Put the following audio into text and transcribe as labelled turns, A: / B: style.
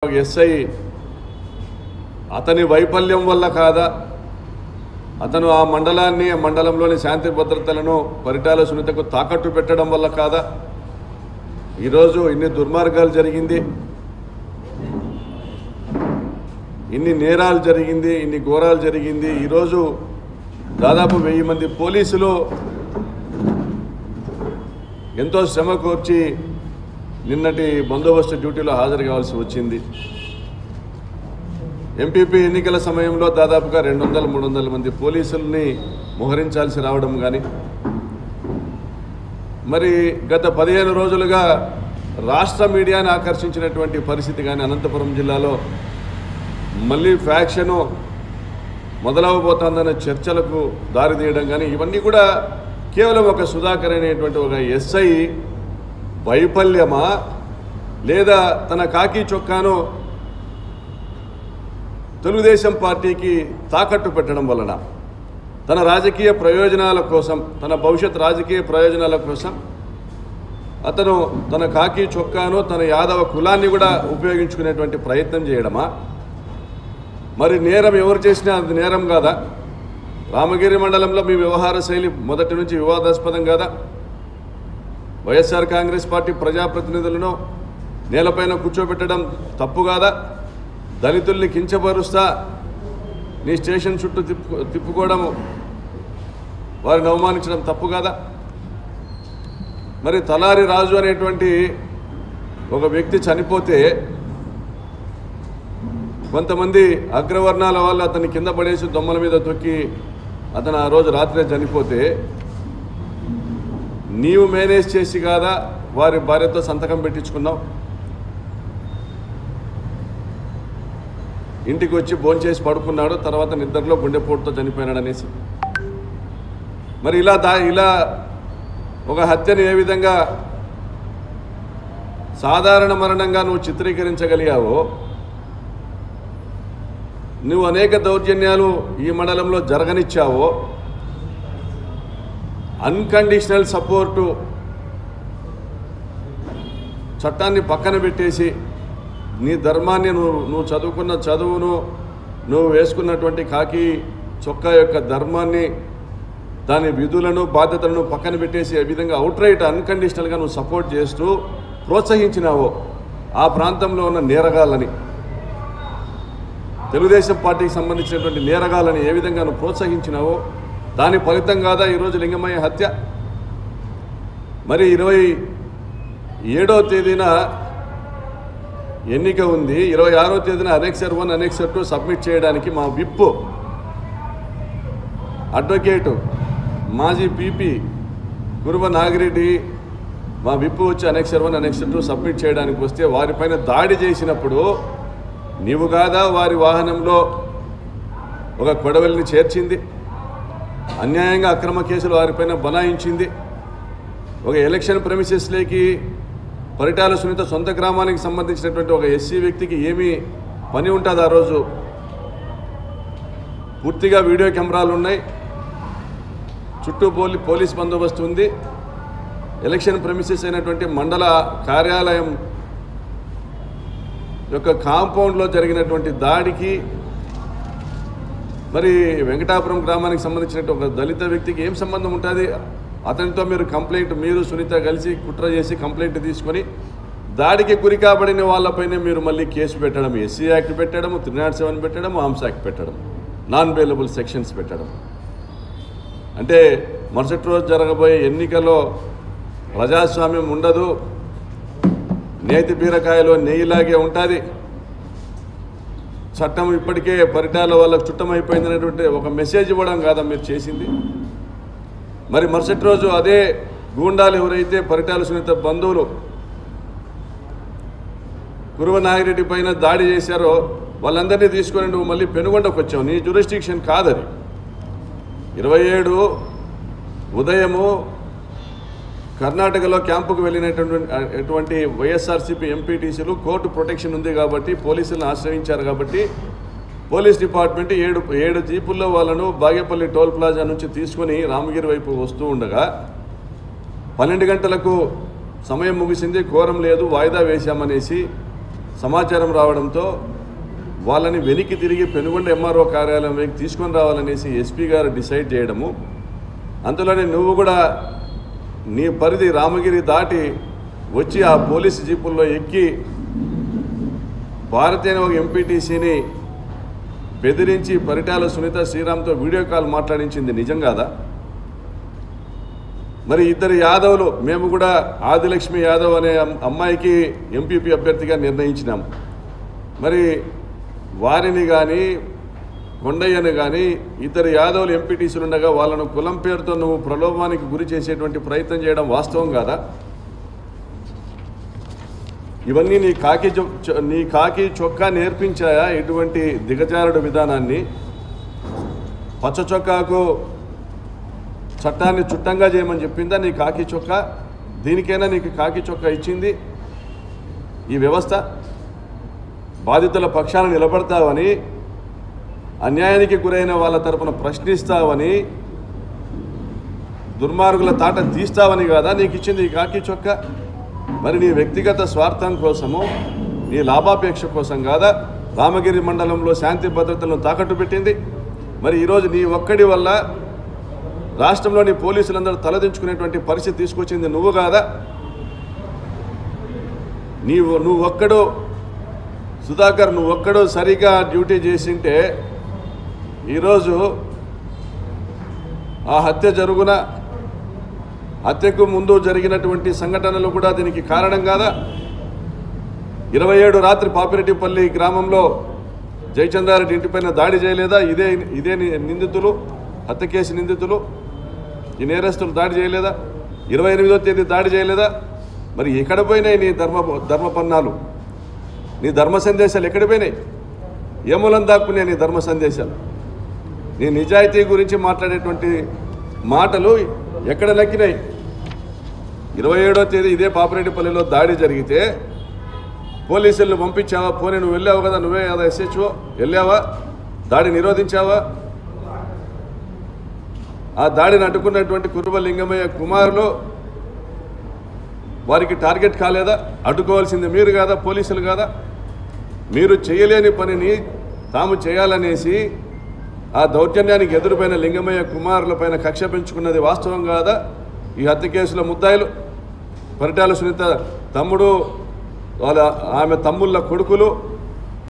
A: SI అతని వైఫల్యం వల్ల కాదా, అతను ఆ మండలంలోని శాంతి భద్రతలను పరిటాల సునీతకు తాకట్టు పెట్టడం వల్ల కాదా ఈరోజు ఇన్ని దుర్మార్గాలు జరిగింది, ఇన్ని నేరాలు జరిగింది, ఇన్ని ఘోరాలు జరిగింది. ఈరోజు దాదాపు 1000 మంది పోలీసులు ఎంతో శ్రమ కోర్చి నిన్నటి బందోబస్తు డ్యూటీలో హాజరు కావాల్సి వచ్చింది. ఎంపీపీ ఎన్నికల సమయంలో దాదాపుగా 200-300 మంది పోలీసుల్ని మోహరించాల్సి రావడం కానీ, మరి గత 15 రోజులుగా రాష్ట్ర మీడియాను ఆకర్షించినటువంటి పరిస్థితి కానీ, అనంతపురం జిల్లాలో మళ్ళీ ఫ్యాక్షను మొదలవబోతోందనే చర్చలకు దారితీయడం కానీ, ఇవన్నీ కూడా కేవలం ఒక సుధాకర్ అనేటువంటి ఒక ఎస్ఐ వైఫల్యమా, లేదా తన కాకి చొక్కాను తెలుగుదేశం పార్టీకి తాకట్టు పెట్టడం వలన తన రాజకీయ ప్రయోజనాల కోసం, తన భవిష్యత్ రాజకీయ ప్రయోజనాల కోసం అతను తన కాకి చొక్కాను, తన యాదవ కులాన్ని కూడా ఉపయోగించుకునేటువంటి ప్రయత్నం చేయడమా? మరి నేరం ఎవరు చేసినా అది నేరం కాదా? రామగిరి మండలంలో మీ వ్యవహార శైలి మొదటి నుంచి వివాదాస్పదం కాదా? వైఎస్ఆర్ కాంగ్రెస్ పార్టీ ప్రజాప్రతినిధులను నేలపైన కూర్చోబెట్టడం తప్పు కాదా? దళితుల్ని కించపరుస్తా నీ స్టేషన్ చుట్టూ తిప్పుకోవడం, వారిని అవమానించడం తప్పు కాదా? మరి తలారి రాజు అనేటువంటి ఒక వ్యక్తి చనిపోతే కొంతమంది అగ్రవర్ణాల వాళ్ళు అతన్ని కింద పడేసి దొమ్మల మీద తొక్కి అతను ఆ రోజు రాత్రే చనిపోతే నీవు మేనేజ్ చేసి కాదా వారి భార్యతో సంతకం పెట్టించుకున్నావు? ఇంటికి వచ్చి భోంచేసి పడుకున్నాడు, తర్వాత నిద్రలో గుండెపోటుతో చనిపోయినాడు అనేసి. మరి ఇలా ఒక హత్యను ఏ విధంగా సాధారణ మరణంగా నువ్వు చిత్రీకరించగలిగావో, నువ్వు అనేక దౌర్జన్యాలు ఈ మండలంలో జరగనిచ్చావో, అన్కండిషనల్ సపోర్టు చట్టాన్ని పక్కన పెట్టేసి నీ ధర్మాన్ని నువ్వు చదువుకున్న చదువును, నువ్వు వేసుకున్నటువంటి కాకి చొక్కా యొక్క ధర్మాన్ని, దాని విధులను బాధ్యతలను పక్కన పెట్టేసి ఏ విధంగా అవుట్రైట్ అన్కండిషనల్గా నువ్వు సపోర్ట్ చేస్తూ ప్రోత్సహించినావో ఆ ప్రాంతంలో ఉన్న నేరగాళ్ళని, తెలుగుదేశం పార్టీకి సంబంధించినటువంటి నేరగాళ్ళని ఏ విధంగా నువ్వు ప్రోత్సహించినావో దాని ఫలితం కాదా ఈరోజు లింగమయ్య హత్య? మరి 27వ తేదీన ఎన్నిక ఉంది, 26వ తేదీన అనెక్సర్ 1, అనెక్సర్ 2 సబ్మిట్ చేయడానికి మా విప్ అడ్వకేటు మాజీ పీపీ కురువ నాగిరెడ్డి మా విప్ వచ్చి అనెక్సర్ 1, అనెక్సర్ 2 సబ్మిట్ చేయడానికి వస్తే వారిపైన దాడి చేసినప్పుడు నీవు కాదా వారి వాహనంలో ఒక కొడవలిని చేర్చింది, అన్యాయంగా అక్రమ కేసులు వారిపైన బనాయించింది? ఒక ఎలక్షన్ ప్రెమిసెస్లోకి పరిటాల సునీత సొంత గ్రామానికి సంబంధించినటువంటి ఒక ఎస్సీ వ్యక్తికి ఏమీ పని ఉంటుంది? ఆ రోజు పూర్తిగా వీడియో కెమెరాలు ఉన్నాయి, చుట్టూ పోలీస్ బందోబస్తు ఉంది. ఎలక్షన్ ప్రెమిసెస్ అయినటువంటి మండల కార్యాలయం యొక్క కాంపౌండ్లో జరిగినటువంటి దాడికి మరి వెంకటాపురం గ్రామానికి సంబంధించినట్టు ఒక దళిత వ్యక్తికి ఏం సంబంధం ఉంటుంది? అతనితో మీరు సునీత కలిసి కుట్ర చేసి కంప్లైంట్ తీసుకొని దాడికి గురి కాబడిన వాళ్ళపైనే మీరు మళ్ళీ కేసు పెట్టడం, ఎస్సీ యాక్ట్ పెట్టడం, 307 పెట్టడం, ఆర్మ్స్ యాక్ట్ పెట్టడం, నాన్ బెయిలబుల్ సెక్షన్స్ పెట్టడం. అంటే మరుసటి రోజు జరగబోయే ఎన్నికల్లో ప్రజాస్వామ్యం ఉండదు, నేతి బీరకాయలో నెయ్యిలాగే ఉంటుంది, చట్టం ఇప్పటికే పరిటాల వాళ్ళకు చుట్టమైపోయింది అనేటువంటి ఒక మెసేజ్ ఇవ్వడం కాదా మీరు చేసింది? మరి మరుసటి రోజు అదే గూండాలు ఎవరైతే పరిటాల సునీత బంధువులు కురువ నాగిరెడ్డి పైన దాడి చేశారో వాళ్ళందరినీ తీసుకొని నువ్వు మళ్ళీ పెనుగొండకు వచ్చావు. నీ జ్యూరిస్డిక్షన్ కాదది. 27 ఉదయము కర్ణాటకలో క్యాంపుకు వెళ్ళినటువంటి వైఎస్ఆర్సీపీ ఎంపీటీసీలు కోర్టు ప్రొటెక్షన్ ఉంది కాబట్టి పోలీసులను ఆశ్రయించారు కాబట్టి పోలీస్ డిపార్ట్మెంట్ 7 జీపుల్లో వాళ్ళను బాగేపల్లి టోల్ ప్లాజా నుంచి తీసుకొని రామగిరి వైపు వస్తూ ఉండగా 12 గంటలకు సమయం ముగిసింది, కోరం లేదు, వాయిదా వేశామనేసి సమాచారం రావడంతో వాళ్ళని వెనక్కి తిరిగి పెనుగొండ ఎంఆర్ఓ కార్యాలయం తీసుకొని రావాలనేసి ఎస్పీ గారు డిసైడ్ చేయడము, అంతలోనే నువ్వు కూడా నీ పరిధి రామగిరి దాటి వచ్చి ఆ పోలీసు జీపుల్లో ఎక్కి భారతి అనే ఒక ఎంపీటీసీని బెదిరించి పరిటాల సునీత శ్రీరామ్తో వీడియో కాల్ మాట్లాడించింది నిజం కాదా? మరి ఇద్దరు యాదవులు, మేము కూడా ఆదిలక్ష్మి యాదవ్ అనే అమ్మాయికి ఎంపీపీ అభ్యర్థిగా నిర్ణయించినాం. మరి వారిని కానీ కొండయ్యను కానీ ఇద్దరు యాదవులు ఎంపీటీసీలు ఉండగా వాళ్ళను కులం పేరుతో నువ్వు ప్రలోభానికి గురి చేసేటువంటి ప్రయత్నం చేయడం వాస్తవం కాదా? ఇవన్నీ నీ కాకి చొక్కా నేర్పించాయా ఇటువంటి దిగజారుడు విధానాన్ని? పచ్చ చొక్కాకు చట్టాన్ని చుట్టంగా చేయమని చెప్పిందా నీ కాకి చొక్కా? దీనికైనా నీకు కాకి చొక్కా ఇచ్చింది ఈ వ్యవస్థ? బాధితుల పక్షాన నిలబడతావని, అన్యాయానికి గురైన వాళ్ళ తరపున ప్రశ్నిస్తావని, దుర్మార్గుల తాట తీస్తావని కాదా నీకు ఇచ్చింది ఈ కాకి చొక్కా? మరి నీ వ్యక్తిగత స్వార్థం కోసము, నీ లాభాపేక్ష కోసం కాదా రామగిరి మండలంలో శాంతి భద్రతలను తాకట్టు పెట్టింది? మరి ఈరోజు నీ ఒక్కడి వల్ల రాష్ట్రంలోని పోలీసులందరూ తలదించుకునేటువంటి పరిస్థితి తీసుకొచ్చింది నువ్వు కాదా? నువ్వు ఒక్కడు సుధాకర్, నువ్వు ఒక్కడు సరిగా డ్యూటీ చేసింటే ఈరోజు ఆ హత్య జరుగున, హత్యకు ముందు జరిగినటువంటి సంఘటనలు కూడా దీనికి కారణం కాదా? 27 రాత్రి పాపిరెడ్డిపల్లి గ్రామంలో జయచంద్రారెడ్డి ఇంటిపైన దాడి చేయలేదా? ఇదే నిందితులు, హత్య కేసు నిందితులు, ఈ నేరస్తులు దాడి చేయలేదా? 28వ తేదీ దాడి చేయలేదా? మరి ఎక్కడ పోయినాయి నీ ధర్మపన్నాలు, నీ ధర్మ సందేశాలు ఎక్కడ పోయినాయి? ఏ మూలం దాక్కున్నాయి నీ ధర్మ సందేశాలు? నీ నిజాయితీ గురించి మాట్లాడేటువంటి మాటలు ఎక్కడ నక్కినాయి? 27వ తేదీ ఇదే పాపిరెడ్డిపల్లిలో దాడి జరిగితే పోలీసులను పంపించావా? పోనీ నువ్వు వెళ్ళావు కదా, నువ్వే కదా ఎస్హెచ్ఓ, వెళ్ళావా? దాడి నిరోధించావా? ఆ దాడిని అడ్డుకున్నటువంటి కురుబ లింగమయ్య కుమారులు వారికి టార్గెట్ కాలేదా? అడ్డుకోవాల్సింది మీరు కాదా, పోలీసులు కాదా? మీరు చేయలేని పనిని తాము చేయాలనేసి ఆ దౌర్జన్యానికి ఎదురుపైన లింగమయ్య కుమారులపైన కక్ష పెంచుకున్నది వాస్తవం కాదా? ఈ హత్య కేసుల ముద్దాయిలు పరిటాల సునీత తమ్ముడు, ఆమె తమ్ముళ్ళ కొడుకులు,